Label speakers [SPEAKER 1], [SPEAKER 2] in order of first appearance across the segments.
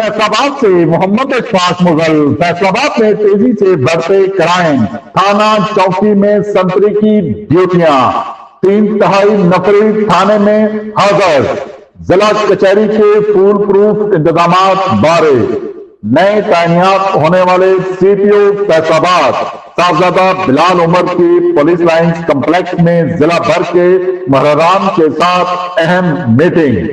[SPEAKER 1] फैसलाबाद से मोहम्मद इशफाक मुगल। फैसलाबाद में तेजी से बढ़ते क्राइम, थाना चौकी में संतरी की ड्यूटियां, 3/4 नफरी थाने में हाजिर। जिला कचहरी के फूल प्रूफ इंतजाम बारे। नए तैनात होने वाले सीपीओ फैसलाबाद साहबजादा बिलाल उमर की पुलिस लाइंस कम्प्लेक्स में जिला भर के महरान के साथ अहम मीटिंग।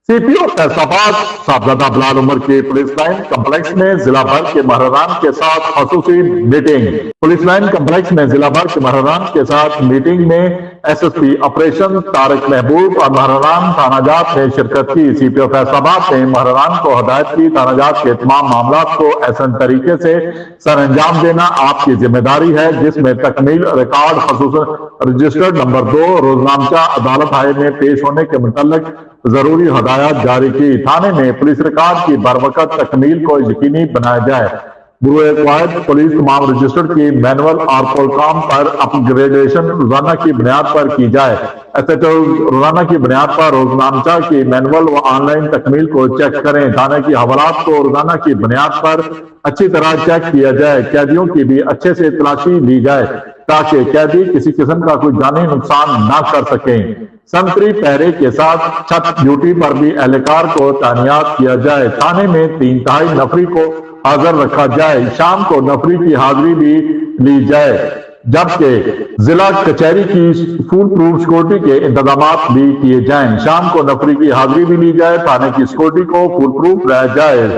[SPEAKER 1] सीपीओ फैसलाबाद साहबजादा बिलाल उमर के पुलिस लाइन कम्प्लेक्स में जिला भर के महरान के साथ खसूसी मीटिंग। पुलिस लाइन कम्प्लेक्स में जिला भर के महरान के साथ मीटिंग में एसएसपी ऑपरेशन तारिक महबूब और महरान थानाजात ने शिरकत की। सीपीओ फैसलाबाद ने महरान को हदायत की, थानाजात के तमाम मामला को ऐसा तरीके से सर अंजाम देना आपकी जिम्मेदारी है जिसमें तकमील रिकॉर्ड खसूसन रजिस्टर्ड नंबर 2 रोजनामचा अदालत हाई में पेश होने के मुतल्लिक जरूरी हदायत जारी की। थाने में पुलिस रिकॉर्ड की बरवकत तकमील को यकीनी बनाया जाए। पुलिस तमाम रजिस्टर्ड की मैनुअल और प्रोग्राम पर अपग्रेडेशन रोजाना की बुनियाद पर की जाए। एसएचओ रोजाना की बुनियाद पर रोजनामचा की मैनुअल व ऑनलाइन तकमील को चेक करें। थाने की हवालात को रोजाना की बुनियाद पर अच्छी तरह चेक किया जाए। कैदियों की भी अच्छे से तलाशी ली जाए ताकि कैदी किसी किस्म का कोई जानी नुकसान ना कर सकें। संतरी पहरे के साथ छत ड्यूटी पर भी एहलकार को तैनात किया जाए। थाने में 3/4 नफरी को हाजिर रखा जाए। शाम को नफरी की हाजिरी भी ली जाए, जबकि जिला कचहरी की फुल प्रूफ सिक्योरिटी के इंतजाम भी किए जाएं। शाम को नफरी की हाजिरी भी ली जाए। थाने की सिक्योरिटी को फुल प्रूफ रह जाए।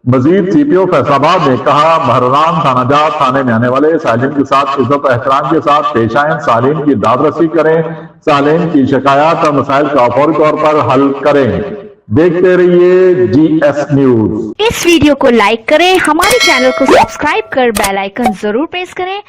[SPEAKER 1] मजीद सीपीओ फैसलाबाद ने कहा, महरान थानाजात थाने में आने वाले सालिन के साथ इज्जत एहतराम के साथ पेश आए। सालिन की दादरसी करें, सालिन की शिकायत और मसाइल का फौरी तौर पर हल करें। देखते रहिए जीएस न्यूज।
[SPEAKER 2] इस वीडियो को लाइक करें, हमारे चैनल को सब्सक्राइब कर बेल आइकन जरूर प्रेस करें।